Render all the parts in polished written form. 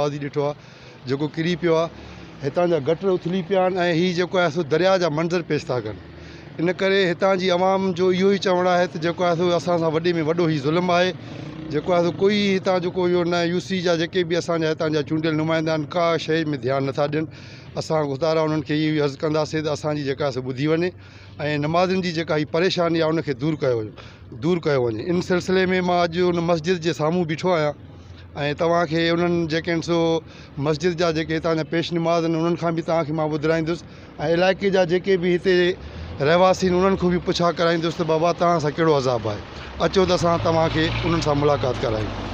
नमाज़ी ॾिठो आहे जेको किरी पियो आहे। हितां जा गटर उथली पिया आहिनि ऐं हीअ जेको आहे सो दरिया जा मंज़र पेश था कनि। इन करे हितां जी आवाम जो इहो ई चवणु आहे त जेको आहे सो असां सां वॾे में वॾो ई ज़ुल्म आहे। जेको आहे सो कोई हितां जेको इहो न यूसी जा जेके बि असांजा हितां जा चूंडियल नुमाइंदा आहिनि का शइ में ध्यानु नथा ॾियनि। असां गुज़ारा उन्हनि खे इहो अर्ज़ु कंदासीं त असांजी जेका आहे सो ॿुधी वञे ऐं नमाज़ियुनि जी जेका हीअ परेशानी आहे उनखे दूर कयो वञे। इन सिलसिले में मां अॼु उन मस्जिद जे साम्हूं बीठो आहियां ऐं तव्हांखे उन्हनि जेके आहिनि सो मस्जिद जा जेके हितां जा पेश नमाज़ आहिनि उन्हनि खां बि तव्हांखे मां ॿुधाईंदुसि ऐं इलाइक़े जा जेके बि हिते रहवासी आहिनि उन्हनि खां बि पुछा कराईंदुसि त बाबा तव्हां सां कहिड़ो अज़ाबु आहे। अचो त असां तव्हांखे उन्हनि सां मुलाक़ात करायूं।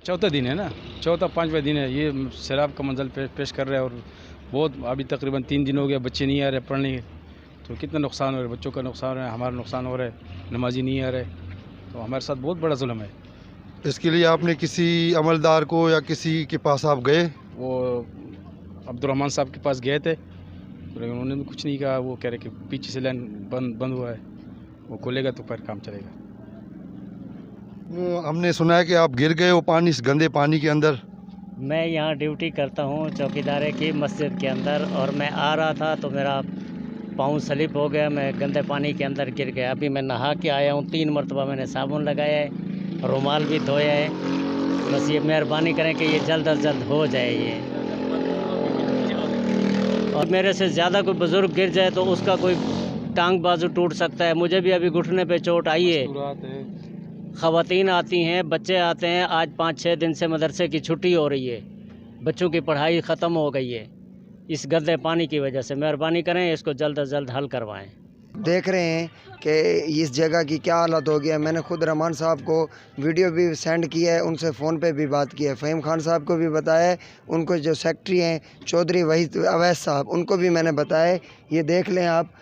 चौथा दिन है ना, चौथा पाँचवा दिन है ये सैलाब का मंजर पेश कर रहे हैं। और बहुत अभी तकरीबन 3 दिन हो गया बच्चे नहीं आ रहे पढ़ने के, तो कितना नुकसान हो रहा है, बच्चों का नुकसान हो रहा है, हमारा नुकसान हो रहा है, नमाजी नहीं आ रहे, तो हमारे साथ बहुत बड़ा जुल्म है। इसके लिए आपने किसी अमलदार को या किसी के पास आप गए? वो अब्दुलरहमान साहब के पास गए थे लेकिन उन्होंने भी कुछ नहीं कहा। वो कह रहे कि पीछे से लाइन बंद हुआ है, वो खोलेगा तो फिर काम चलेगा। हमने सुना है कि आप गिर गए हो पानी गंदे पानी के अंदर। मैं यहाँ ड्यूटी करता हूँ चौकीदारे की मस्जिद के अंदर, और मैं आ रहा था तो मेरा पाँव स्लिप हो गया, मैं गंदे पानी के अंदर गिर गया। अभी मैं नहा के आया हूँ, 3 मरतबा मैंने साबुन लगाया है, रुमाल भी धोया है। बस ये मेहरबानी करें कि ये जल्द अज जल्द हो जाए ये। और मेरे से ज़्यादा कोई बुज़ुर्ग गिर जाए तो उसका कोई टांग बाजू टूट सकता है। मुझे भी अभी घुटने पे चोट आई है। ख़वातीन आती हैं, बच्चे आते हैं। आज 5-6 दिन से मदरसे की छुट्टी हो रही है, बच्चों की पढ़ाई ख़त्म हो गई है इस गंदे पानी की वजह से। मेहरबानी करें इसको जल्द अज जल्द हल करवाएं। देख रहे हैं कि इस जगह की क्या हालत हो गया। मैंने खुद रहमान साहब को वीडियो भी सेंड किया है, उनसे फ़ोन पे भी बात की है। फ़हीम खान साहब को भी बताया है, उनको जो सेक्रेटरी हैं चौधरी वहीद अवैस साहब, उनको भी मैंने बताया है। ये देख लें आप,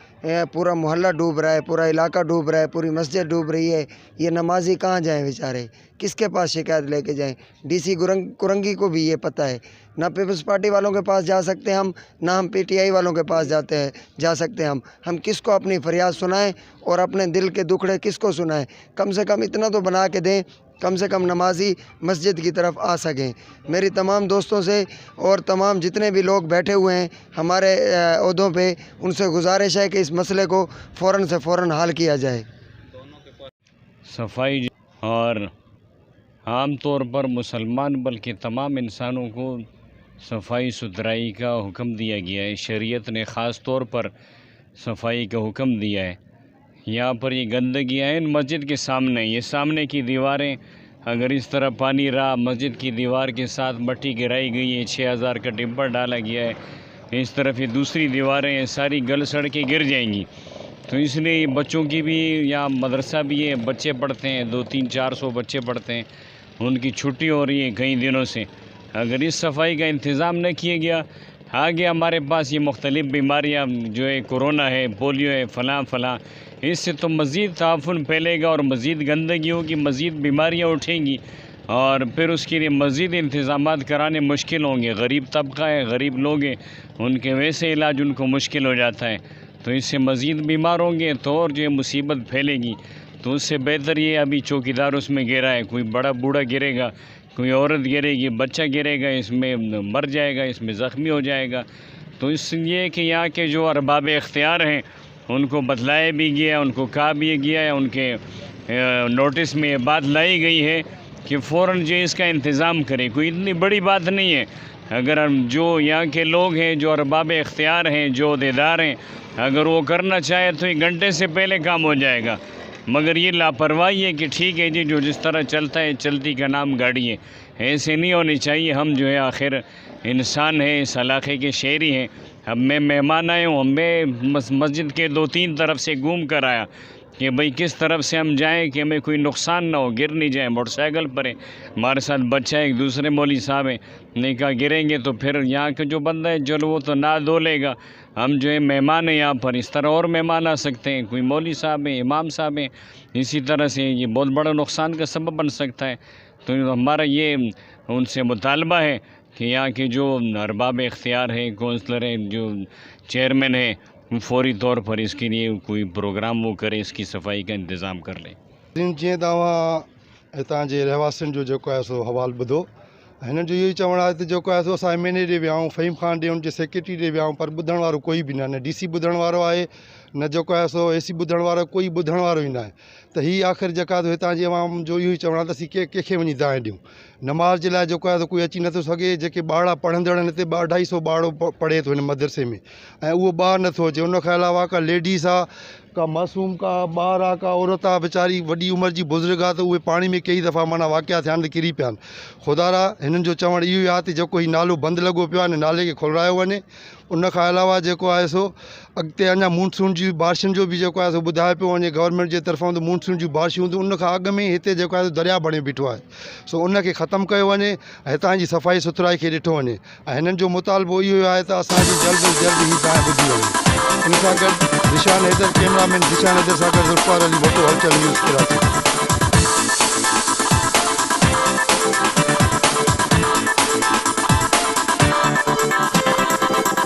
पूरा मोहल्ला डूब रहा है, पूरा इलाका डूब रहा है, पूरी मस्जिद डूब रही है। ये नमाजी कहाँ जाएं बेचारे, किसके पास शिकायत लेके जाएं? डीसी कुरंगी को भी ये पता है। ना पीपल्स पार्टी वालों के पास जा सकते हम, ना हम पीटीआई वालों के पास जा सकते हम किसको अपनी फरियाद सुनाएं और अपने दिल के दुखड़े किसको सुनाएं? कम से कम इतना तो बना के दें, कम से कम नमाजी मस्जिद की तरफ आ सकें। मेरी तमाम दोस्तों से और तमाम जितने भी लोग बैठे हुए हैं हमारे ओहदों पे, उनसे गुजारिश है कि इस मसले को फ़ौरन से फ़ौरन हल किया जाए। सफाई और आम तौर पर मुसलमान बल्कि तमाम इंसानों को सफाई सुथराई का हुक्म दिया गया है। शरीयत ने ख़ास तौर पर सफाई का हुक्म दिया है। यहाँ पर ये गंदगियाँ हैं मस्जिद के सामने, ये सामने की दीवारें, अगर इस तरह पानी रहा, मस्जिद की दीवार के साथ मट्टी गिराई गई है, 6000 का टिप्पर डाला गया है, इस तरफ ये दूसरी दीवारें हैं, सारी गल सड़ के गिर जाएंगी। तो इसलिए बच्चों की भी यहाँ मदरसा भी है, बच्चे पढ़ते हैं, 200-400 बच्चे पढ़ते हैं, उनकी छुट्टी हो रही है कई दिनों से। अगर इस सफाई का इंतज़ाम न किया गया, आगे हमारे पास ये मुख्तलिफ़ बीमारियाँ जो है, कोरोना है, पोलियो है, फ़लाँ, इससे तो मज़ीद ताफ़ुन फैलेगा और मज़ीद गंदगी होगी, मज़ीद बीमारियाँ उठेंगी और फिर उसके लिए मज़ीद इंतज़ामात कराने मुश्किल होंगे। गरीब तबका है, गरीब लोग हैं, उनके वैसे इलाज उनको मुश्किल हो जाता है, तो इससे मज़ीद बीमार होंगे तो और जो है मुसीबत फैलेगी। तो उससे बेहतर ये अभी चौकीदार उसमें गिरा है, कोई बड़ा बूढ़ा गिरेगा, कोई औरत गिरेगी, बच्चा गिरेगा, इसमें मर जाएगा, इसमें ज़ख्मी हो जाएगा। तो इसलिए कि यहाँ के जो अरबाब इख्तियार हैं उनको बतलाया भी गया, उनको कहा भी गया है, उनके नोटिस में बात लाई गई है कि फ़ौरन जो इसका इंतज़ाम करें। कोई इतनी बड़ी बात नहीं है, अगर जो यहाँ के लोग हैं, जो अरबाब इख्तियार हैं, जो अहदेदार हैं, अगर वो करना चाहे तो 1 घंटे से पहले काम हो जाएगा। मगर ये लापरवाही है कि ठीक है जी, जो जिस तरह चलता है, चलती का नाम गाड़ी है, ऐसे नहीं होनी चाहिए। हम जो है आखिर इंसान हैं, इस इलाके के शहरी हैं। अब मैं मेहमान आया हूँ, मैं मस्जिद के 2-3 तरफ से घूम कर आया कि भाई किस तरफ से हम जाएं कि हमें कोई नुकसान ना हो, गिर नहीं जाए। मोटरसाइकिल पर है, हमारे साथ बच्चा है, एक दूसरे मौलवी साहब हैं, नहीं कहा गिरेंगे तो फिर यहाँ के जो बंदा है चलो वो तो ना धो लेगा। हम जो है मेहमान हैं यहाँ पर, इस तरह और मेहमान आ सकते हैं, कोई मौलवी साहब हैं, इमाम साहब हैं, इसी तरह से ये बहुत बड़ा नुकसान का सबब बन सकता है। तो हमारा ये उनसे मुतालबा है कि यहाँ के जो अरबाब इख्तियार हैं, कौंसलर हैं, जो चेयरमैन हैं, फौरी तौर पर इसके लिए कोई प्रोग्राम वो करे, इसकी सफाई का इंतज़ाम कर लें। जीअं तव्हां हितां जे रहवासियुनि जो जेको आहे सो हवालु ॿुधो, हिननि जो इहो ई चवणु आहे त जेको आहे सो असां एम एन ए ॾे विया आहियूं, फ़हीम ख़ान ॾे उनजे सेक्रेटरी ॾे विया आहियूं, पर ॿुधण वारो कोई बि न DC ॿुधण वारो आहे, न जेको आहे सो AC ॿुधण वारो, कोई ॿुधण वारो ई न आहे। त हीअ आख़िर जेका हितां जी अवाम जो इहो ई चवणु आहे त असीं कंहिंखे वञी दांहि ॾियूं। नमाज़ जे लाइ जेको आहे त कोई अची नथो सघे, जेके ॿार पढ़ंदड़ आहिनि हिते 200-250 ॿार पढ़े थो हिन मदरसे में, ऐं उहो ॿार नथो अचे। उनखां अलावा का लेडीस आहे, का मासूम, का ॿार आहे, का औरत आहे वीचारी वॾी उमिरि जी बुज़ुर्ग आहे, त उहे पाणी में कई दफ़ा माना वाक़िया थिया आहिनि, किरी पिया आहिनि। ख़ुदारा हिननि जो चवणु इहो ई आहे त जेको हीउ नालो बंदि लॻो पियो आहे, नाले खे खोलायो वञे। उनखां अलावा जेको आहे सो अॻिते अञा मानसून जी बारिशुनि जो बि जेको आहे सो ॿुधाए पियो वञे गवर्नमेंट जे तरफ़ां, त मानसून जूं बारिशूं हूंदियूं, उनखां अॻु में ई हिते जेको आहे दरिया बणे बीठो आहे, सो उनखे ख़तमु कयो वञे, हितां जी सफ़ाई सुथराई खे ॾिठो वञे। ऐं हिननि जो मुतालबो इहो आहे त असांजी जल्द अज़ जल्द ई दांहि ॿुधी वञे। इन सां गॾु दिशान हैदर, कैमरामैन दिशान हैदर सां गॾु ज़ुल्फ़ार अली भुट्टो, हलचल न्यूज़ कराची।